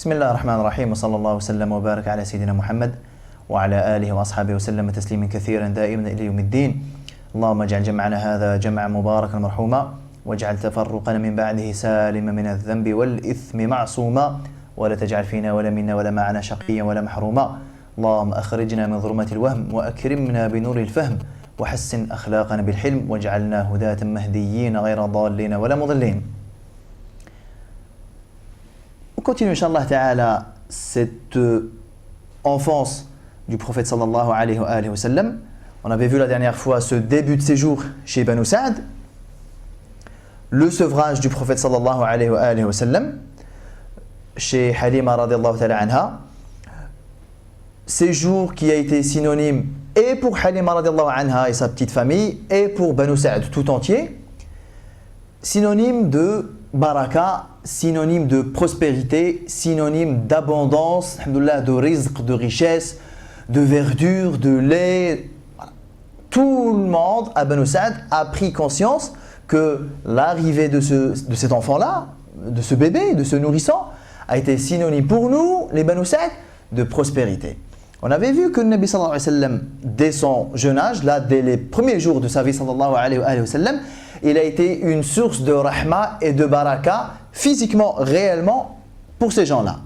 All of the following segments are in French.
بسم الله الرحمن الرحيم وصلى الله وسلم وبارك على سيدنا محمد وعلى آله وأصحابه وسلم تسليما كثيرا دائما إلى يوم الدين. اللهم اجعل جمعنا هذا جمعا مباركا مرحوما واجعل تفرقنا من بعده سالما من الذنب والإثم معصوما ولا تجعل فينا ولا منا ولا معنا شقيا ولا محروما. اللهم أخرجنا من ظلمات الوهم وأكرمنا بنور الفهم وحسن أخلاقنا بالحلم واجعلنا هداة مهديين غير ضالين ولا مضلين. On continue, Inch'Allah Ta'ala, cette enfance du prophète sallallahu alayhi wa sallam. On avait vu la dernière fois ce début de séjour chez Banu Sa'd, le sevrage du prophète sallallahu alayhi wa sallam chez Halima radiallahu ta'ala anha, séjour qui a été synonyme et pour Halima radiallahu anha et sa petite famille et pour Banu Sa'd tout entier, synonyme de baraka, synonyme de prospérité, synonyme d'abondance, de rizq, de richesse, de verdure, de lait. Tout le monde à Banu Sa'd a pris conscience que l'arrivée de cet enfant-là, de ce bébé, de ce nourrisson, a été synonyme pour nous, les Banu Sa'd, de prospérité. On avait vu que le Nabi sallallahu alayhi wa sallam, dès son jeune âge, là, dès les premiers jours de sa vie sallallahu alayhi wa sallam, il a été une source de rahma et de baraka, physiquement, réellement, pour ces gens-là.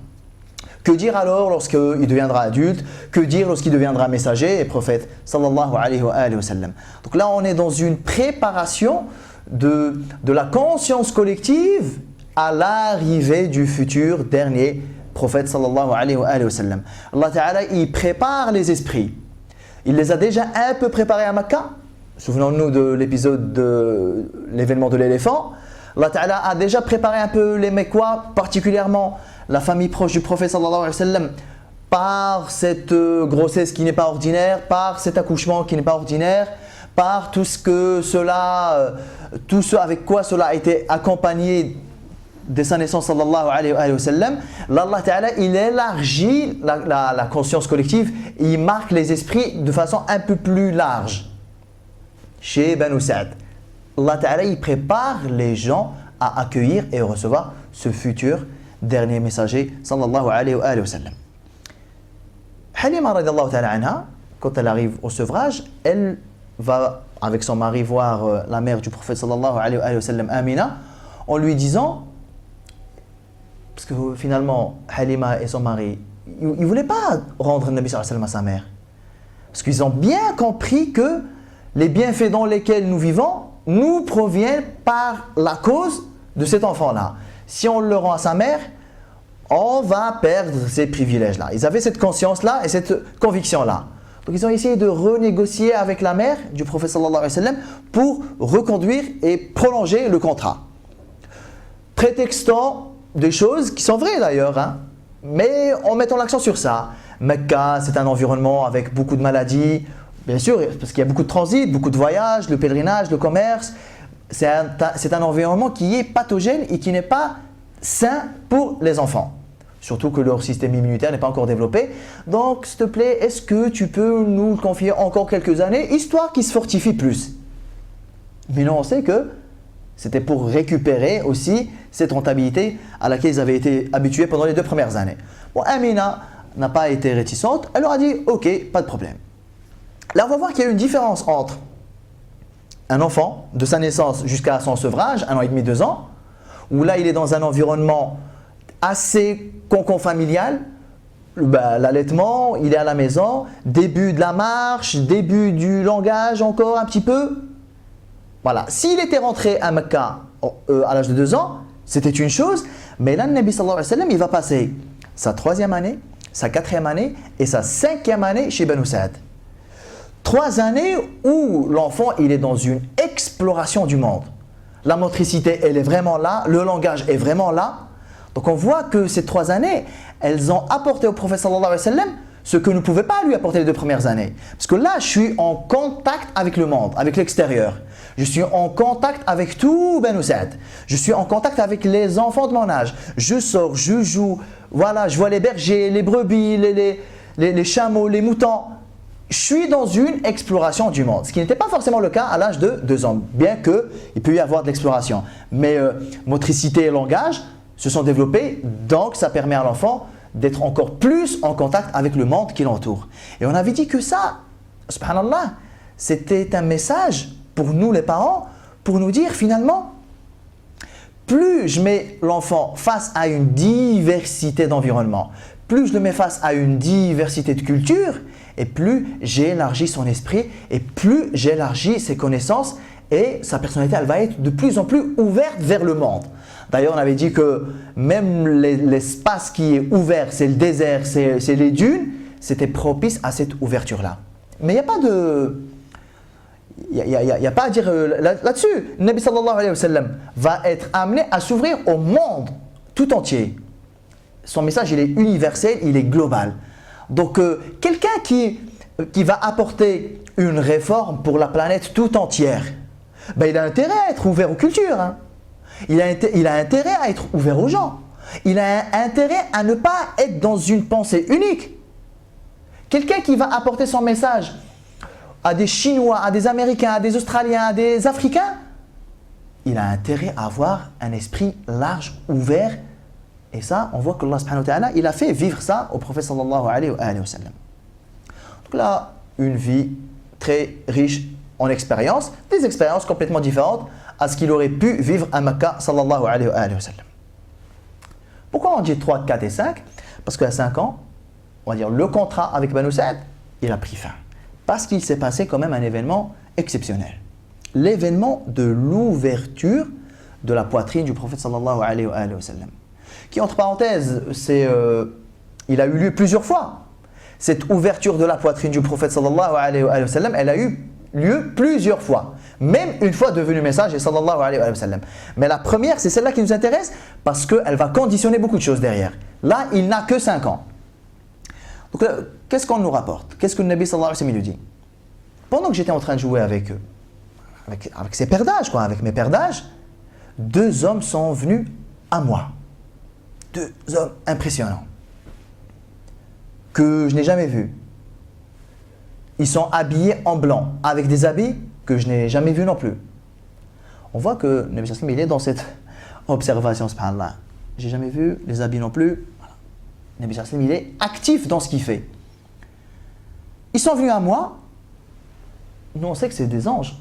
Que dire alors lorsqu'il deviendra adulte? Que dire lorsqu'il deviendra messager et prophète sallallahu alayhi wa sallam? Donc là, on est dans une préparation de la conscience collective à l'arrivée du futur dernier prophète sallallahu alayhi wa sallam. Allah Ta'ala, il prépare les esprits. Il les a déjà un peu préparés à Makkah. Souvenons-nous de l'épisode de l'événement de l'éléphant. Allah Ta'ala a déjà préparé un peu les Mekwa, particulièrement la famille proche du prophète sallallahu alayhi wa sallam, par cette grossesse qui n'est pas ordinaire, par cet accouchement qui n'est pas ordinaire, par tout ce avec quoi cela a été accompagné de sa naissance sallallahu alayhi wa sallam. Allah Ta'ala, il élargit la conscience collective, il marque les esprits de façon un peu plus large. Chez Banu Sa'd, Allah Ta'ala, il prépare les gens à accueillir et recevoir ce futur dernier messager sallallahu alayhi wa sallam. Halima radiallahu ta'ala anha, quand elle arrive au sevrage, elle va avec son mari voir la mère du prophète sallallahu alayhi wa sallam, Amina, en lui disant, parce que finalement Halima et son mari, ils ne voulaient pas rendre le Nabi sallallahu alayhi wa sallam à sa mère, parce qu'ils ont bien compris que les bienfaits dans lesquels nous vivons nous proviennent par la cause de cet enfant-là. Si on le rend à sa mère, on va perdre ces privilèges-là. Ils avaient cette conscience-là et cette conviction-là. Donc ils ont essayé de renégocier avec la mère du prophète sallallahu alayhi wa sallam pour reconduire et prolonger le contrat. Prétextant des choses qui sont vraies d'ailleurs, hein, mais en mettant l'accent sur ça. Mecca, c'est un environnement avec beaucoup de maladies. Bien sûr, parce qu'il y a beaucoup de transit, beaucoup de voyages, le pèlerinage, le commerce. C'est un environnement qui est pathogène et qui n'est pas sain pour les enfants. Surtout que leur système immunitaire n'est pas encore développé. Donc, s'il te plaît, est-ce que tu peux nous confier encore quelques années, histoire qu'ils se fortifient plus? Mais non, on sait que c'était pour récupérer aussi cette rentabilité à laquelle ils avaient été habitués pendant les 2 premières années. Bon, Amina n'a pas été réticente. Elle leur a dit, ok, pas de problème. Là, on va voir qu'il y a une différence entre un enfant, de sa naissance jusqu'à son sevrage, 1 an et demi, 2 ans, où là, il est dans un environnement assez cocon familial, l'allaitement, il est à la maison, début de la marche, début du langage encore un petit peu. Voilà, s'il était rentré à Mecca à l'âge de 2 ans, c'était une chose, mais là, le Nabi sallallahu alayhi wa sallam, il va passer sa 3e année, sa 4e année et sa 5e année chez Banu Sa'd. 3 années où l'enfant il est dans une exploration du monde. La motricité elle est vraiment là, le langage est vraiment là. Donc on voit que ces 3 années, elles ont apporté au prophète sallallahu alayhi wa sallam ce que ne pouvait pas lui apporter les 2 premières années. Parce que là je suis en contact avec le monde, avec l'extérieur. Je suis en contact avec tout Banu Sa'd. Je suis en contact avec les enfants de mon âge. Je sors, je joue, voilà, je vois les bergers, les brebis, les chameaux, les moutons. Je suis dans une exploration du monde, ce qui n'était pas forcément le cas à l'âge de 2 ans, bien qu'il peut y avoir de l'exploration. Mais motricité et langage, se sont développés, donc ça permet à l'enfant d'être encore plus en contact avec le monde qui l'entoure. Et on avait dit que ça, subhanallah, c'était un message pour nous les parents, pour nous dire finalement, plus je mets l'enfant face à une diversité d'environnement, plus je le mets face à une diversité de culture, et plus j'élargis son esprit, et plus j'élargis ses connaissances, et sa personnalité, elle va être de plus en plus ouverte vers le monde. D'ailleurs, on avait dit que même l'espace qui est ouvert, c'est le désert, c'est les dunes, c'était propice à cette ouverture-là. Mais il n'y a pas de... Il n'y a pas à dire là-dessus. Le Nabi sallallahu alayhi wa sallam va être amené à s'ouvrir au monde tout entier. Son message, il est universel, il est global. Donc, quelqu'un qui va apporter une réforme pour la planète tout entière, ben, il a intérêt à être ouvert aux cultures. Hein. Il a intérêt à être ouvert aux gens. Il a intérêt à ne pas être dans une pensée unique. Quelqu'un qui va apporter son message à des Chinois, à des Américains, à des Australiens, à des Africains, il a intérêt à avoir un esprit large, ouvert. Et ça, on voit qu'Allah subhanahu wa ta'ala, il a fait vivre ça au prophète sallallahu alayhi wa sallam. Donc là, une vie très riche en expériences, des expériences complètement différentes à ce qu'il aurait pu vivre à Makkah sallallahu alayhi wa sallam. Pourquoi on dit 3, 4 et 5? Parce qu'à 5 ans, on va dire le contrat avec Banu Sa'd, il a pris fin. Parce qu'il s'est passé quand même un événement exceptionnel. L'événement de l'ouverture de la poitrine du prophète sallallahu alayhi wa sallam. Qui, entre parenthèses, il a eu lieu plusieurs fois. Cette ouverture de la poitrine du prophète sallallahu alayhi wa sallam, elle a eu lieu plusieurs fois. Même une fois devenu messager sallallahu alayhi wa sallam. Mais la première, c'est celle-là qui nous intéresse parce qu'elle va conditionner beaucoup de choses derrière. Là, il n'a que 5 ans. Donc, qu'est-ce qu'on nous rapporte? Qu'est-ce que le Nabi sallallahu alayhi wa sallam nous dit? Pendant que j'étais en train de jouer avec ses pères d'âge, avec mes pères d'âge, 2 hommes sont venus à moi. 2 hommes impressionnants que je n'ai jamais vus. Ils sont habillés en blanc, avec des habits que je n'ai jamais vus non plus. On voit que le Nabi sallallahu alayhi wa sallam, il est dans cette observation, subhanallah. J'ai jamais vu les habits non plus. Le Nabi sallallahu alayhi wa sallam, il est actif dans ce qu'il fait. Ils sont venus à moi. Nous, on sait que c'est des anges.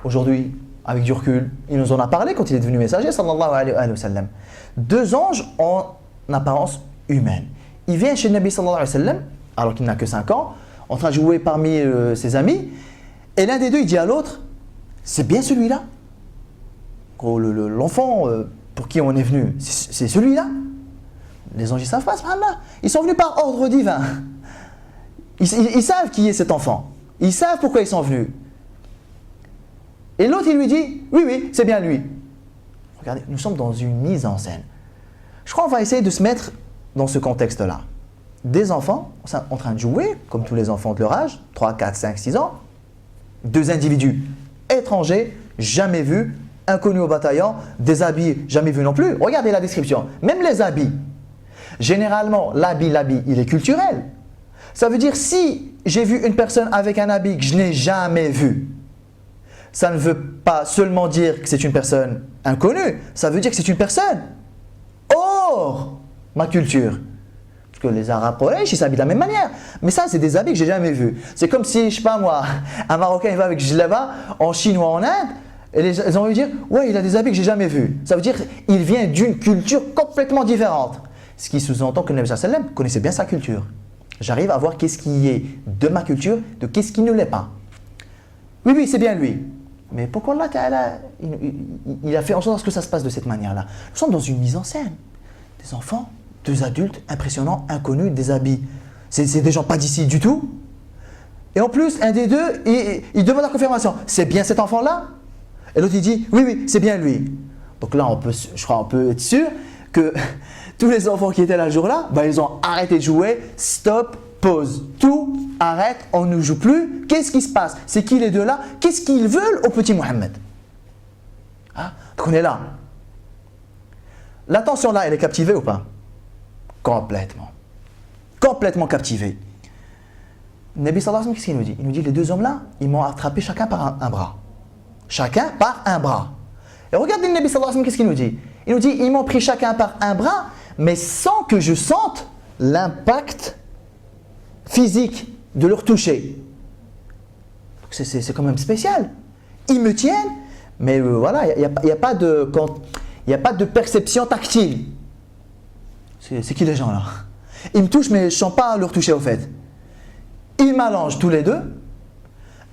Aujourd'hui, avec du recul, il nous en a parlé quand il est devenu messager, sallallahu alayhi wa sallam. 2 anges en apparence humaine. Il vient chez le Nabi sallallahu alayhi wa sallam, alors qu'il n'a que 5 ans, en train de jouer parmi ses amis. Et l'un des deux, il dit à l'autre, c'est bien celui-là. L'enfant pour qui on est venu, c'est celui-là. Les anges, ils ne savent pas, subhanallah. Ils sont venus par ordre divin. Ils savent qui est cet enfant. Ils savent pourquoi ils sont venus. Et l'autre, il lui dit, oui, c'est bien lui. Regardez, nous sommes dans une mise en scène. Je crois qu'on va essayer de se mettre dans ce contexte-là. Des enfants en train de jouer, comme tous les enfants de leur âge, 3, 4, 5, 6 ans. 2 individus étrangers, jamais vus, inconnus au bataillon, des habits jamais vus non plus. Regardez la description. Même les habits. Généralement, l'habit, il est culturel. Ça veut dire si j'ai vu une personne avec un habit que je n'ai jamais vu, ça ne veut pas seulement dire que c'est une personne inconnue, ça veut dire que c'est une personne hors ma culture. Parce que les Arabes, ils s'habillent de la même manière. Mais ça, c'est des habits que j'ai jamais vus. C'est comme si, je sais pas moi, un Marocain il va avec djellaba en Chine ou en Inde, et les gens vont lui dire, ouais, il a des habits que j'ai jamais vus. Ça veut dire qu'il vient d'une culture complètement différente. Ce qui sous-entend que le Nabi sallallahu alayhi wa sallam connaissait bien sa culture. J'arrive à voir qu'est-ce qui est de ma culture, de qu'est-ce qui ne l'est pas. Oui, c'est bien lui. Mais pourquoi Allah Ta'ala, il a fait en sorte que ça se passe de cette manière-là? Nous sommes dans une mise en scène. Des enfants, 2 adultes impressionnants, inconnus, des habits. C'est des gens pas d'ici du tout. Et en plus, un des deux, il demande la confirmation. C'est bien cet enfant-là? Et l'autre, il dit, oui, c'est bien lui. Donc là, je crois qu'on peut être sûr que tous les enfants qui étaient là le jour-là, ils ont arrêté de jouer, stop, pause, tout, arrête, on ne joue plus. Qu'est-ce qui se passe? C'est qui les 2 là? Qu'est-ce qu'ils veulent au petit Mohammed? Donc on est là. L'attention là, elle est captivée ou pas? Complètement. Complètement captivée. Nabi sallallahu alayhi wa sallam, qu'est-ce qu'il nous dit? Il nous dit, les 2 hommes là, ils m'ont attrapé chacun par un bras. Chacun par un bras. Et regardez le Nabi sallallahu alayhi wa sallam, qu'est-ce qu'il nous dit? Il nous dit, ils m'ont pris chacun par un bras, mais sans que je sente l'impact physique de leur toucher. C'est quand même spécial. Ils me tiennent, mais voilà, il n'y a pas de perception tactile. C'est qui les gens là? Ils me touchent, mais je ne sens pas leur toucher au fait. Ils m'allongent tous les deux.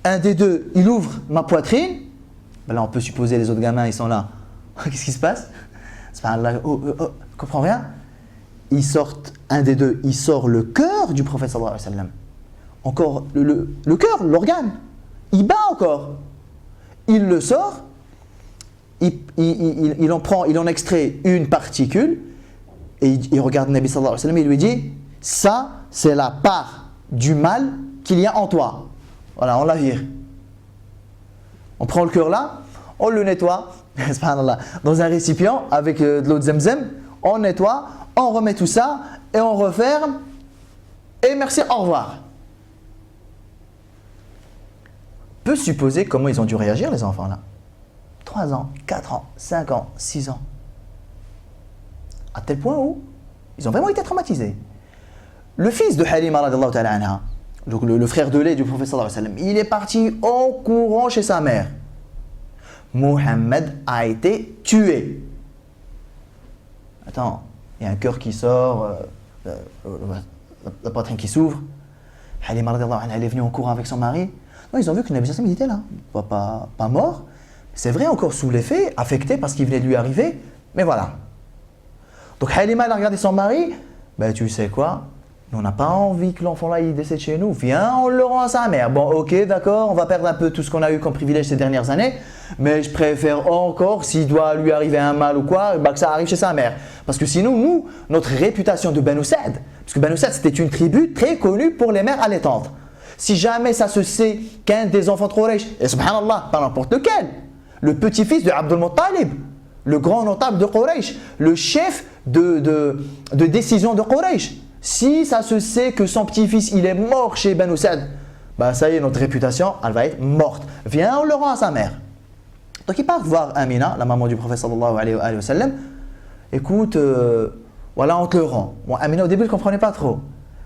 Un des deux, il ouvre ma poitrine. Ben là, on peut supposer les autres gamins, ils sont là. Qu'est-ce qui se passe? Comprends rien? Ils sortent, un des deux, il sort le cœur du prophète sallallahu alayhi wa sallam. Encore le cœur, l'organe. Il bat encore. Il le sort. Il en extrait une particule. Et il regarde Nabi sallallahu alayhi wa sallam et il lui dit, ça, c'est la part du mal qu'il y a en toi. Voilà, on la vire. On prend le cœur là, on le nettoie, dans un récipient avec de l'eau de Zemzem, on nettoie, on remet tout ça et on referme. Et merci, au revoir. Peut supposer comment ils ont dû réagir les enfants là. 3 ans, 4 ans, 5 ans, 6 ans. À tel point où ils ont vraiment été traumatisés. Le fils de Halima radiallahu ta'ala anha, donc le frère de lait du prophète sallallahu alayhi wa sallam, il est parti en courant chez sa mère. Mohammed a été tué. Attends, il y a un cœur qui sort, la poitrine qui s'ouvre. Halima radiallahu anha, elle est venue en courant avec son mari. Non, ils ont vu que Nabi sallallahu alayhi wa sallam était là, pas mort. C'est vrai, encore sous l'effet, affecté parce qu'il venait de lui arriver, mais voilà. Donc Halima, elle a regardé son mari, ben tu sais quoi, on n'a pas envie que l'enfant là il décède chez nous, viens, on le rend à sa mère. Bon ok, d'accord, on va perdre un peu tout ce qu'on a eu comme privilège ces dernières années, mais je préfère encore, s'il doit lui arriver un mal ou quoi, ben, que ça arrive chez sa mère. Parce que sinon, nous, notre réputation de Banu Sa'd, parce que Banu Sa'd c'était une tribu très connue pour les mères allaitantes. Si jamais ça se sait qu'un des enfants de Quraysh, et subhanallah, pas n'importe lequel, le petit-fils de Abdul Muttalib, le grand notable de Quraysh, le chef de décision de Quraysh, si ça se sait que son petit-fils il est mort chez Banu Sa'd, bah ça y est, notre réputation elle va être morte. Viens, on le rend à sa mère. Donc il part voir Amina, la maman du prophète sallallahu alayhi wa sallam. Écoute, voilà, on te le rend. Bon, Amina au début ne comprenait pas trop.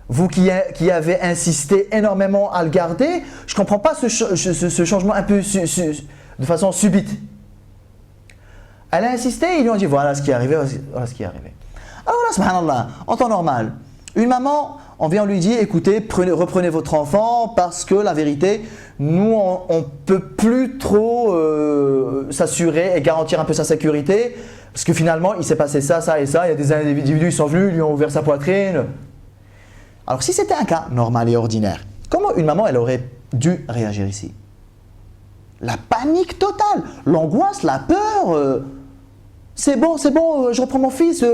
Vous qui avez insisté énormément à le garder, je ne comprends pas ce changement un peu de façon subite. Elle a insisté, ils lui ont dit voilà ce qui est arrivé, voilà ce qui est arrivé. Alors là, subhanallah, en temps normal, une maman, on vient lui dire écoutez, reprenez votre enfant parce que la vérité, nous on ne peut plus trop s'assurer et garantir un peu sa sécurité parce que finalement il s'est passé ça, ça et ça, il y a des individus qui sont venus, lui ont ouvert sa poitrine. Alors si c'était un cas normal et ordinaire, comment une maman elle aurait dû réagir ici? La panique totale, l'angoisse, la peur. C'est bon, je reprends mon fils,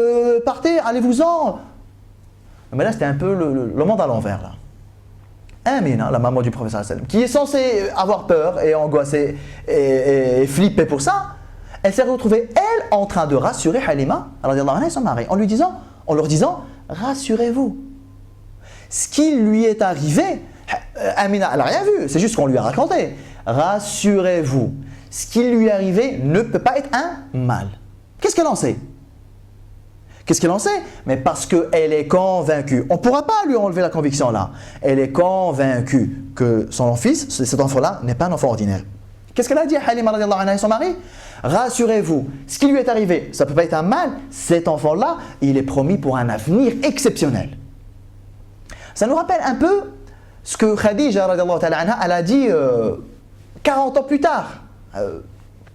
partez, allez-vous-en. Mais là, c'était un peu le monde à l'envers. Là. Amina, la maman du prophète sallam, qui est censée avoir peur et angoissée et flipper pour ça, elle s'est retrouvée, elle, en train de rassurer Halima, et son mari, en leur disant, rassurez-vous. Ce qui lui est arrivé, Amina, elle n'a rien vu, c'est juste qu'on lui a raconté. Rassurez-vous, ce qui lui est arrivé ne peut pas être un mal. Qu'est-ce qu'elle en sait? Qu'est-ce qu'elle en sait? Mais parce qu'elle est convaincue. On ne pourra pas lui enlever la conviction là. Elle est convaincue que son fils, cet enfant-là, n'est pas un enfant ordinaire. Qu'est-ce qu'elle a dit à Halima radiallahu anha et son mari? Rassurez-vous, ce qui lui est arrivé, ça ne peut pas être un mal. Cet enfant-là, il est promis pour un avenir exceptionnel. Ça nous rappelle un peu ce que Khadija radiallahu ta'ala anha, elle a dit 40 ans plus tard,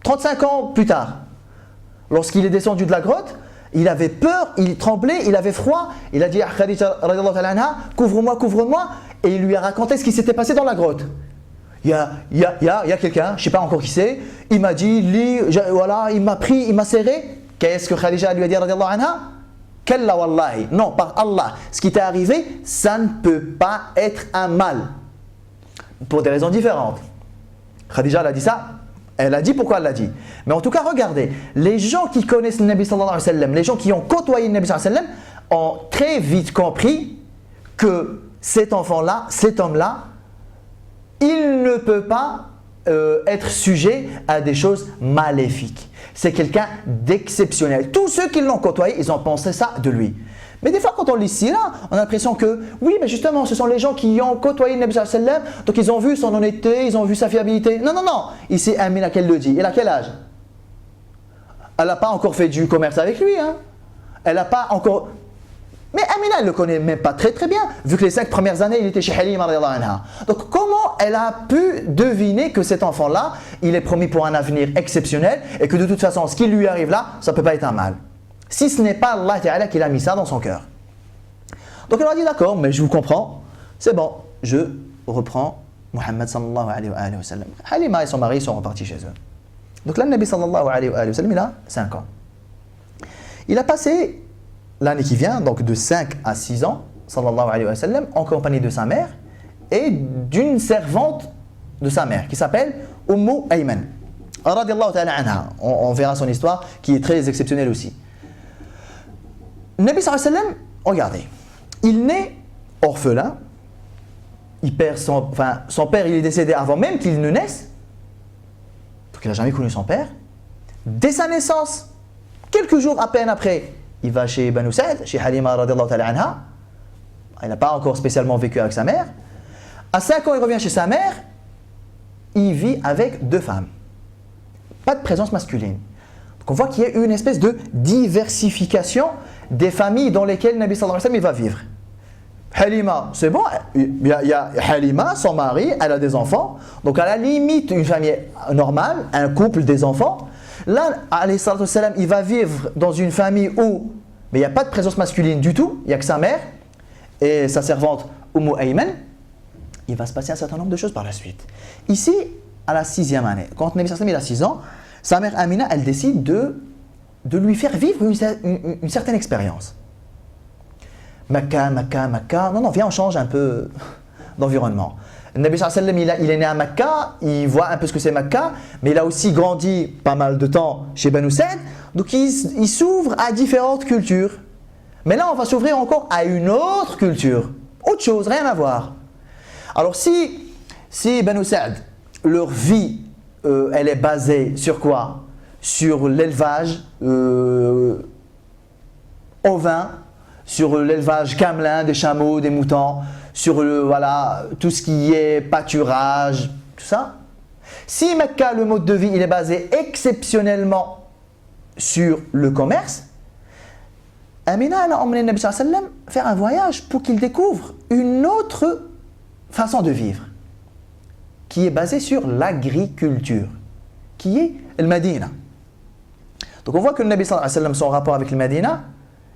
35 ans plus tard. Lorsqu'il est descendu de la grotte, il avait peur, il tremblait, il avait froid. Il a dit à Khadija radiallahu ta'ala anha, couvre-moi, couvre-moi. Et il lui a raconté ce qui s'était passé dans la grotte. Il y a quelqu'un, je ne sais pas encore qui c'est, il m'a dit, voilà, il m'a pris, il m'a serré. Qu'est-ce que Khadija lui a dit radiallahu anha? Kalla wallahi, non, par Allah, ce qui t'est arrivé, ça ne peut pas être un mal. Pour des raisons différentes. Khadija elle a dit ça, elle a dit pourquoi elle l'a dit. Mais en tout cas, regardez, les gens qui connaissent le Nabi sallallahu alayhi wa sallam, les gens qui ont côtoyé le Nabi sallallahu alayhi wa sallam, ont très vite compris que cet enfant-là, cet homme-là, il ne peut pas être sujet à des choses maléfiques. C'est quelqu'un d'exceptionnel. Tous ceux qui l'ont côtoyé, ils ont pensé ça de lui. Mais des fois, quand on lit Sira, on a l'impression que, oui, mais justement, ce sont les gens qui ont côtoyé le Nabi sallallahu alayhi wa sallam, donc ils ont vu son honnêteté, ils ont vu sa fiabilité. Non, non, non. Ici, Amina, qu'elle le dit. Elle a quel âge? Elle n'a pas encore fait du commerce avec lui. Hein. Elle n'a pas encore... Mais Amina, elle ne le connaît même pas très très bien, vu que les 5 premières années, il était chez Halima radiyallahu anha. Donc comment elle a pu deviner que cet enfant-là, il est promis pour un avenir exceptionnel et que de toute façon, ce qui lui arrive là, ça ne peut pas être un mal. Si ce n'est pas Allah Ta'ala qui l'a mis ça dans son cœur. Donc elle a dit d'accord, mais je vous comprends, c'est bon, je reprends Muhammad sallallahu alayhi wa sallam. Halima et son mari sont repartis chez eux. Donc là, le Nabi sallallahu alayhi wa sallam, il a 5 ans. Il a passé l'année qui vient, donc de 5 à 6 ans, sallallahu alayhi wa sallam, en compagnie de sa mère et d'une servante de sa mère qui s'appelle Ummu Ayman. Radiyallahu ta'ala anha. On verra son histoire qui est très exceptionnelle aussi. Nabi sallallahu alayhi wa sallam, regardez, il naît orphelin, il perd son père, il est décédé avant même qu'il ne naisse, donc il n'a jamais connu son père. Dès sa naissance, quelques jours à peine après, il va chez Banu Sa'd, chez Halima radiyallahu ta'ala anha. Il n'a pas encore spécialement vécu avec sa mère. À 5 ans, il revient chez sa mère. Il vit avec 2 femmes. Pas de présence masculine. Donc on voit qu'il y a eu une espèce de diversification des familles dans lesquelles Nabi sallallahu alayhi wa sallam il va vivre. Halima, c'est bon, il y a Halima, son mari, elle a des enfants. Donc à la limite, une famille normale, un couple, des enfants. Là, alayhi salatu wassalam, il va vivre dans une famille où il n'y a pas de présence masculine du tout, il n'y a que sa mère et sa servante Ummu Ayman. Il va se passer un certain nombre de choses par la suite. Ici, à la 6e année, quand Nabi sallallahu alayhi wa sallam il a 6 ans, sa mère Amina, elle décide de lui faire vivre une certaine expérience. Mecca, non, viens, on change un peu d'environnement. Le Nabi sallallahu alayhi wa sallam, il est né à Mecca, il voit un peu ce que c'est Mecca, mais il a aussi grandi pas mal de temps chez Banu Sa'd, donc il s'ouvre à différentes cultures. Mais là, on va s'ouvrir encore à une autre culture, autre chose, rien à voir. Alors si Banu Sa'd, leur vie, elle est basée sur quoi? Sur l'élevage ovin, sur l'élevage camelin des chameaux, des moutons, sur tout ce qui est pâturage, tout ça. Si Mecca, le mode de vie, il est basé exceptionnellement sur le commerce, Amina elle a emmené le Nabi sallallahu alayhi wa sallam faire un voyage pour qu'il découvre une autre façon de vivre qui est basée sur l'agriculture, qui est le Medina. Donc on voit que le Nabi sallallahu alayhi wa sallam, son rapport avec le Medina,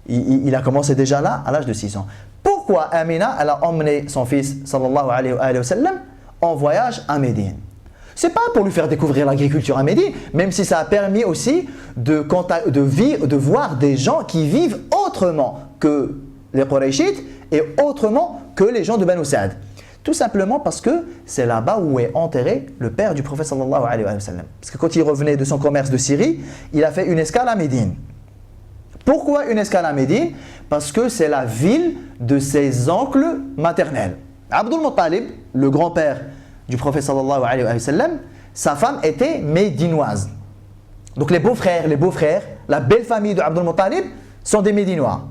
il a commencé déjà là, à l'âge de 6 ans. Pourquoi Amina, elle a emmené son fils, sallallahu alayhi wa sallam, en voyage à Médine? C'est pas pour lui faire découvrir l'agriculture à Médine, même si ça a permis aussi de voir des gens qui vivent autrement que les Qurayshites et autrement que les gens de Banu Sa'd. Tout simplement parce que c'est là-bas où est enterré le père du prophète sallallahu alayhi wa sallam. Parce que quand il revenait de son commerce de Syrie, il a fait une escale à Médine. Pourquoi une escale à Médine? Parce que c'est la ville de ses oncles maternels. Abdul Muttalib, le grand-père du prophète sallallahu alayhi wa sallam, sa femme était médinoise. Donc les beaux-frères, la belle famille de Abdul Muttalib sont des Médinois.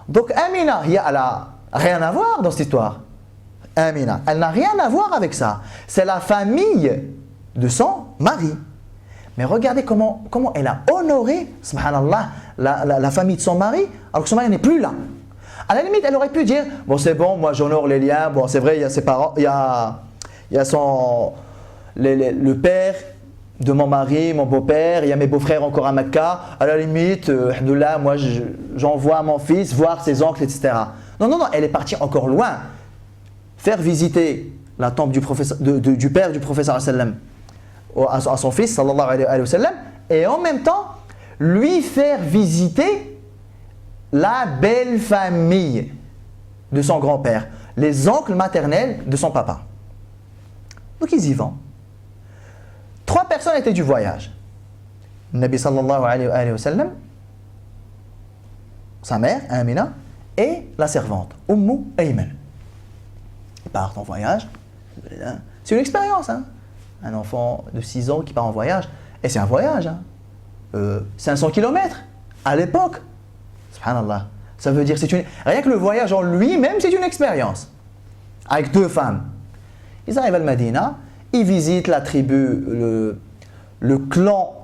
Donc Amina, elle n'a rien à voir dans cette histoire. Amina, elle n'a rien à voir avec ça. C'est la famille de son mari. Mais regardez comment elle a honoré, subhanallah, la famille de son mari, alors que son mari n'est plus là. À la limite, elle aurait pu dire, bon c'est bon, moi j'honore les liens, bon c'est vrai, il y a ses parents, il y a le père de mon mari, mon beau-père, il y a mes beaux-frères encore à Mecca, à la limite, alhamdoulilah, moi j'envoie mon fils voir ses oncles, etc. Non, elle est partie encore loin. Faire visiter la tombe du père du prophète sallallahu alayhi wa sallam à son fils sallallahu alayhi wa sallam et en même temps lui faire visiter la belle famille de son grand-père, les oncles maternels de son papa. Donc ils y vont. 3 personnes étaient du voyage. Nabi sallallahu alayhi wa sallam, sa mère Amina et la servante Ummu Ayman. Ils partent en voyage. C'est une expérience, hein? Un enfant de 6 ans qui part en voyage. Et c'est un voyage. Hein. 500 km à l'époque. Subhanallah. Ça veut dire, rien que le voyage en lui-même, c'est une expérience. Avec 2 femmes. Ils arrivent à Medina, ils visitent la tribu, le clan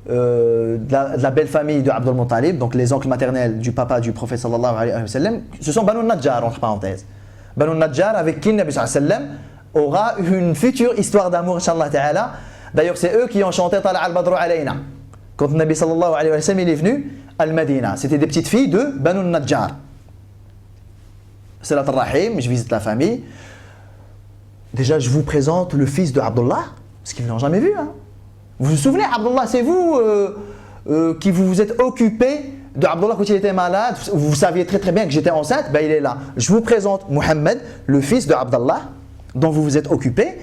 de la belle famille de Abdul Muttalib, donc les oncles maternels du papa du prophète sallallahu alayhi wa sallam. Ce sont Banu Najjar, entre parenthèses. Banu Najjar, avec qui le Nabi sallallahu alayhi wa sallam aura une future histoire d'amour, inshallah ta'ala. D'ailleurs, c'est eux qui ont chanté Tala al-Badru alayna. Quand le Nabi sallallahu alayhi wa sallam il est venu à Medina, c'était des petites filles de Banu Najjar. Salat al-Rahim, je visite la famille. Déjà, je vous présente le fils de Abdullah, parce qu'ils ne l'ont jamais vu. Hein. Vous vous souvenez, Abdullah, c'est vous qui vous êtes occupé de Abdullah quand il était malade. Vous saviez très très bien que j'étais enceinte, ben il est là. Je vous présente Mohammed, le fils de Abdullah, dont vous vous êtes occupé.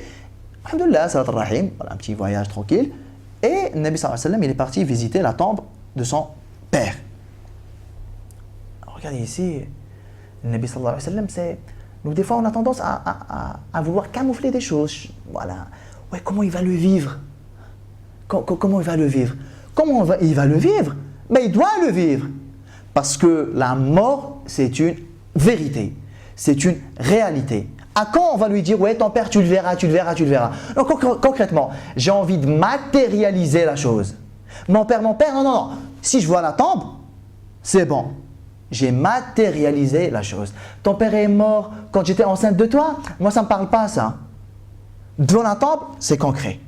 Alhamdulillah, salat al-Rahim, voilà, un petit voyage tranquille. Et le Nabi sallallahu alayhi wa sallam, il est parti visiter la tombe de son père. Alors, regardez ici, le Nabi sallallahu alayhi wa sallam, c'est... Nous, des fois, on a tendance à vouloir camoufler des choses. Voilà. Ouais, comment il va le vivre? Comment il va le vivre? Il va le vivre? Mais il doit le vivre. Parce que la mort, c'est une vérité. C'est une réalité. À quand on va lui dire, ouais, ton père, tu le verras, tu le verras, tu le verras. Donc, concrètement, j'ai envie de matérialiser la chose. Mon père, non, non. Si je vois la tombe, c'est bon. J'ai matérialisé la chose. Ton père est mort quand j'étais enceinte de toi. Moi, ça ne me parle pas, ça. Devant la tombe, c'est concret.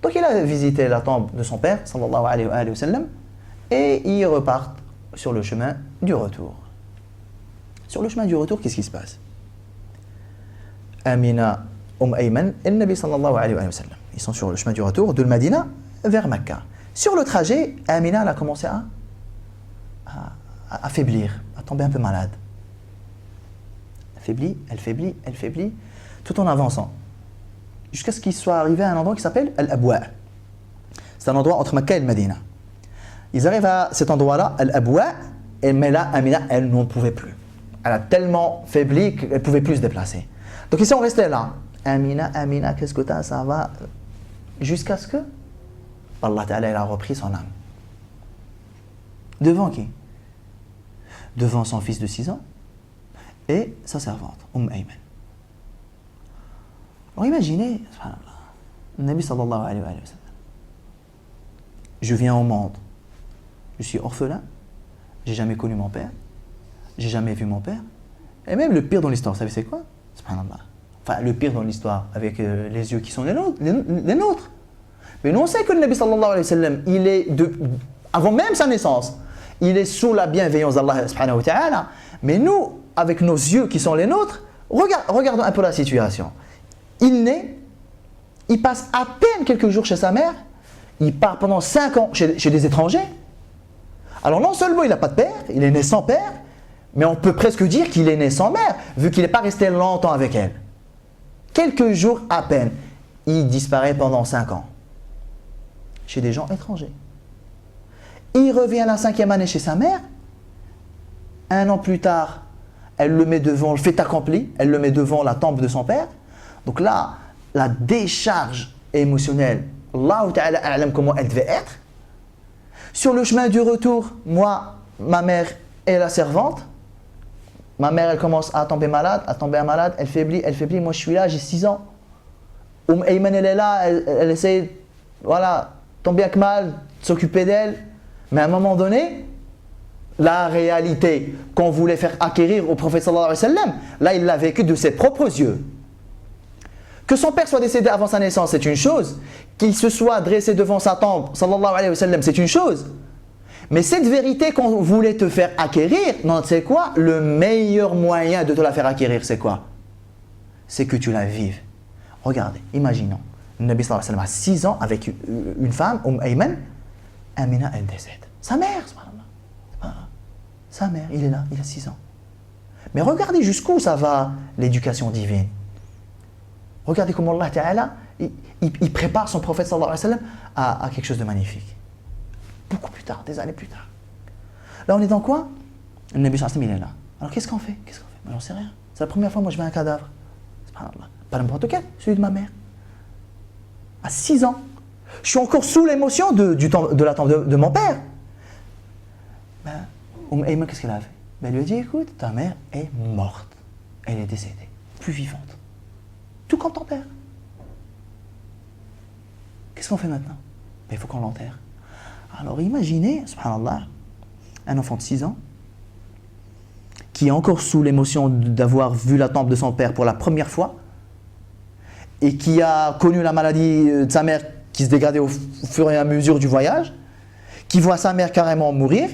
Donc, il a visité la tombe de son père, sallallahu alayhi wa sallam, et ils repartent sur le chemin du retour. Sur le chemin du retour, qu'est-ce qui se passe? Amina, Ayman et le Nabi sallallahu alayhi wa sallam. Ils sont sur le chemin du retour de Medina vers Mecca. Sur le trajet, Amina elle a commencé à faiblir, à tomber un peu malade. Elle faiblit, tout en avançant. Jusqu'à ce qu'il soit arrivé à un endroit qui s'appelle Al-Abwa. C'est un endroit entre Mecca et Medina. Ils arrivent à cet endroit-là, Al-Abwa, mais là, Amina, elle n'en pouvait plus. Elle a tellement faibli qu'elle ne pouvait plus se déplacer. Donc ils sont restés là. Amina, qu'est-ce que t'as? Ça va. Jusqu'à ce que Allah Ta'ala a repris son âme. Devant qui? Devant son fils de 6 ans et sa servante, Ayman. Alors imaginez, subhanallah, le Nabi sallallahu alayhi wa sallam. Je viens au monde, je suis orphelin, j'ai jamais connu mon père, j'ai jamais vu mon père, et même le pire dans l'histoire, vous savez c'est quoi? Subhanallah. Enfin, le pire dans l'histoire, avec les yeux qui sont les nôtres. Mais nous on sait que le Nabi sallallahu alayhi wa sallam, il est avant même sa naissance, il est sous la bienveillance d'Allah subhanahu wa ta'ala. Mais nous, avec nos yeux qui sont les nôtres, regardons un peu la situation. Il naît, il passe à peine quelques jours chez sa mère, il part pendant 5 ans chez des étrangers. Alors non seulement il n'a pas de père, il est né sans père, mais on peut presque dire qu'il est né sans mère, vu qu'il n'est pas resté longtemps avec elle. Quelques jours à peine, il disparaît pendant 5 ans, chez des gens étrangers. Il revient à la 5e année chez sa mère. 1 an plus tard, elle le met devant le fait accompli, elle le met devant la tombe de son père. Donc là, la décharge émotionnelle, Allah Ta'ala a'lam comment elle devait être. Sur le chemin du retour, moi, ma mère est la servante. Ma mère, elle commence à tomber malade, elle faiblit. Moi, je suis là, j'ai 6 ans. Ayman, elle est là, elle essaie, voilà, tant bien que mal, de s'occuper d'elle. Mais à un moment donné, la réalité qu'on voulait faire acquérir au prophète sallallahu alayhi wa sallam, là il l'a vécu de ses propres yeux. Que son père soit décédé avant sa naissance, c'est une chose. Qu'il se soit dressé devant sa tombe, sallallahu alayhi wa sallam, c'est une chose. Mais cette vérité qu'on voulait te faire acquérir, non, c'est quoi? Le meilleur moyen de te la faire acquérir, c'est quoi? C'est que tu la vives. Regardez, imaginons, le Nabi sallallahu alayhi wa sallam a 6 ans avec une femme, Ayman. Amina, elle décède. Sa mère, subhanallah. Sa mère, il est là, il a 6 ans. Mais regardez jusqu'où ça va l'éducation divine. Regardez comment Allah Ta'ala, il prépare son prophète sallallahu alayhi wa sallam à quelque chose de magnifique. Beaucoup plus tard, des années plus tard. Là, on est dans quoi? Le Nabi sallallahu alayhi wa sallam, il est là. Alors qu'est-ce qu'on fait? Moi, j'en sais rien. C'est la première fois, moi, je vois un cadavre. Subhanallah. Pas n'importe quel, celui de ma mère. À 6 ans. Je suis encore sous l'émotion de la tombe de mon père. Ben, Ayman, qu'est-ce qu'elle a fait? Ben, elle lui a dit, écoute, ta mère est morte. Elle est décédée, plus vivante. Tout comme ton père. Qu'est-ce qu'on fait maintenant? Ben, il faut qu'on l'enterre. Alors imaginez, subhanallah, un enfant de 6 ans qui est encore sous l'émotion d'avoir vu la tombe de son père pour la première fois et qui a connu la maladie de sa mère qui se dégradait au fur et à mesure du voyage, qui voit sa mère carrément mourir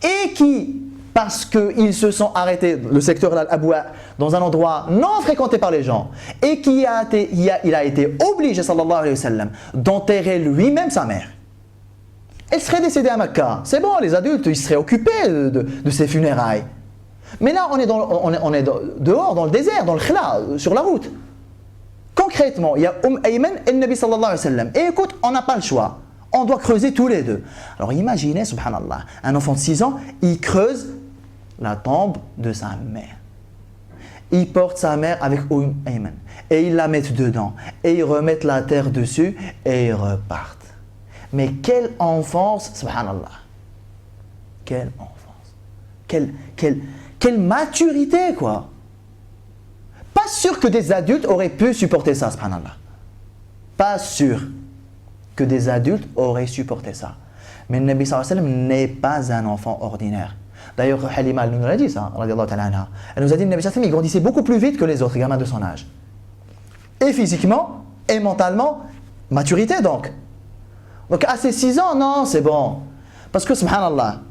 et qui, parce qu'ils se sont arrêtés, le secteur Al-Abwa, dans un endroit non fréquenté par les gens, et il a été obligé, sallallahu alayhi wa sallam, d'enterrer lui-même sa mère. Elle serait décédée à Mecca. C'est bon, les adultes, ils seraient occupés de ses funérailles. Mais là, on est dehors, dans le désert, dans le khla, sur la route. Concrètement, il y a Ayman et le Nabi sallallahu alayhi wa sallam. Et écoute, on n'a pas le choix. On doit creuser tous les deux. Alors imaginez, subhanallah, un enfant de 6 ans, il creuse la tombe de sa mère. Il porte sa mère avec Ayman. Et ils la mettent dedans. Et ils remettent la terre dessus et ils repartent. Mais quelle enfance, subhanallah. Quelle enfance. Quelle maturité, quoi. Pas sûr que des adultes auraient pu supporter ça, subhanallah. Pas sûr que des adultes auraient supporté ça. Mais le Nabi sallallahu alayhi wa sallam n'est pas un enfant ordinaire. D'ailleurs, Halima, elle nous l'a dit ça, radiallahu ta'ala anha. Elle nous a dit que le Nabi sallallahu alayhi wa sallam, il grandissait beaucoup plus vite que les autres gamins de son âge. Et physiquement, et mentalement, maturité donc. Donc à ses 6 ans, non, c'est bon. Parce que, subhanallah,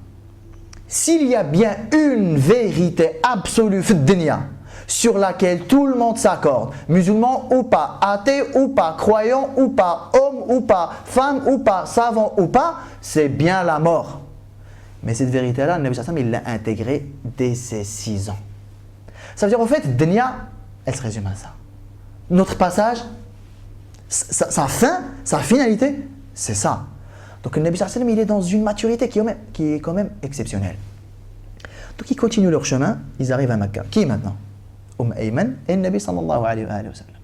s'il y a bien une vérité absolue fi dunya, sur laquelle tout le monde s'accorde, musulman ou pas, athée ou pas, croyant ou pas, homme ou pas, femme ou pas, savant ou pas, c'est bien la mort. Mais cette vérité-là, le Nabi sallallahu alayhi wa sallam, il l'a intégrée dès ses 6 ans. Ça veut dire, en fait, dunya, elle se résume à ça. Notre passage, sa fin, sa finalité, c'est ça. Donc le Nabi sallallahu alayhi wa sallam, il est dans une maturité qui est quand même exceptionnelle. Donc ils continuent leur chemin, ils arrivent à Mecca. Qui maintenant? Ayman et le Nabi sallallahu alayhi wa sallam.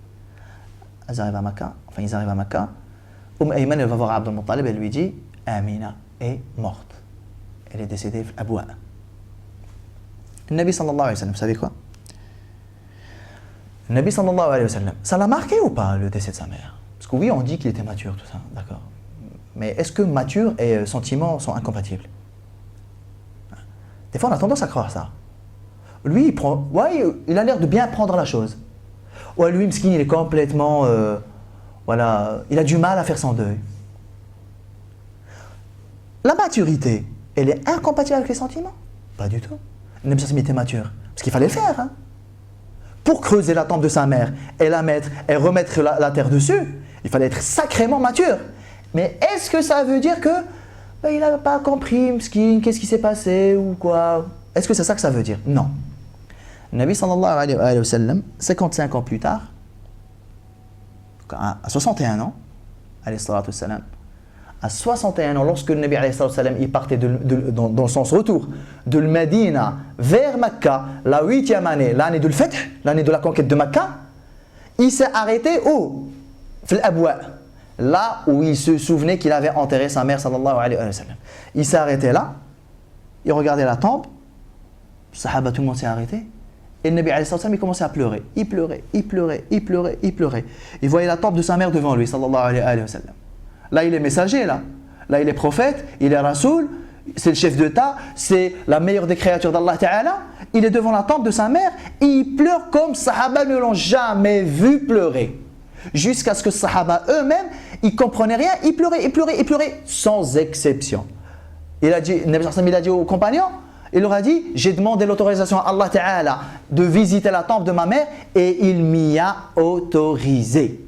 Ils arrivent à Mecca, ils arrivent à Mecca. Ayman, elle va voir Abdul Muttalib, elle lui dit, Amina est morte. Elle est décédée à Abwa. Le Nabi sallallahu alayhi wa sallam, vous savez quoi? Le Nabi sallallahu alayhi wa sallam, ça l'a marqué ou pas le décès de sa mère? Parce que oui, on dit qu'il était mature, tout ça, d'accord. Mais est-ce que mature et sentiments sont incompatibles? Des fois, on a tendance à croire ça. Lui, il a l'air de bien prendre la chose. Ouais, lui, Mskin, il est complètement... il a du mal à faire son deuil. La maturité, elle est incompatible avec les sentiments? Pas du tout. Le Nabi sallallahu alayhi wa sallam était mature. Parce qu'il fallait le faire. Hein. Pour creuser la tombe de sa mère et la mettre et remettre la terre dessus, il fallait être sacrément mature. Mais est-ce que ça veut dire que il n'a pas compris, Mskin, qu'est-ce qui s'est passé ou quoi? Est-ce que c'est ça que ça veut dire? Non. Le Nabi sallallahu alayhi wa sallam, 55 ans plus tard, à 61 ans, alayhi salatu wassalam, à 61 ans, lorsque le Nabi alayhi salatu wassalam, il partait dans le sens retour de Medina vers Mecca, la 8e année, l'année de l'Fath, l'année de la conquête de Mecca, il s'est arrêté où? Fil Abwa. Là où il se souvenait qu'il avait enterré sa mère sallallahu alayhi wa sallam. Il s'est arrêté là, il regardait la tombe, le sahaba, tout le monde s'est arrêté, et le Nabi alayhi sallam, il commençait à pleurer. Il pleurait. Il voyait la tombe de sa mère devant lui sallallahu alayhi wa sallam. Là il est messager, là il est prophète, il est rasoul, c'est le chef d'État, c'est la meilleure des créatures d'Allah Ta'ala. Il est devant la tombe de sa mère et il pleure comme sahaba ne l'ont jamais vu pleurer. Jusqu'à ce que les sahaba eux-mêmes, ils ne comprenaient rien, ils pleuraient sans exception. Il a dit, Nabi sallallahu il a dit aux compagnons, il leur a dit, j'ai demandé l'autorisation à Allah Ta'ala de visiter la tombe de ma mère et il m'y a autorisé.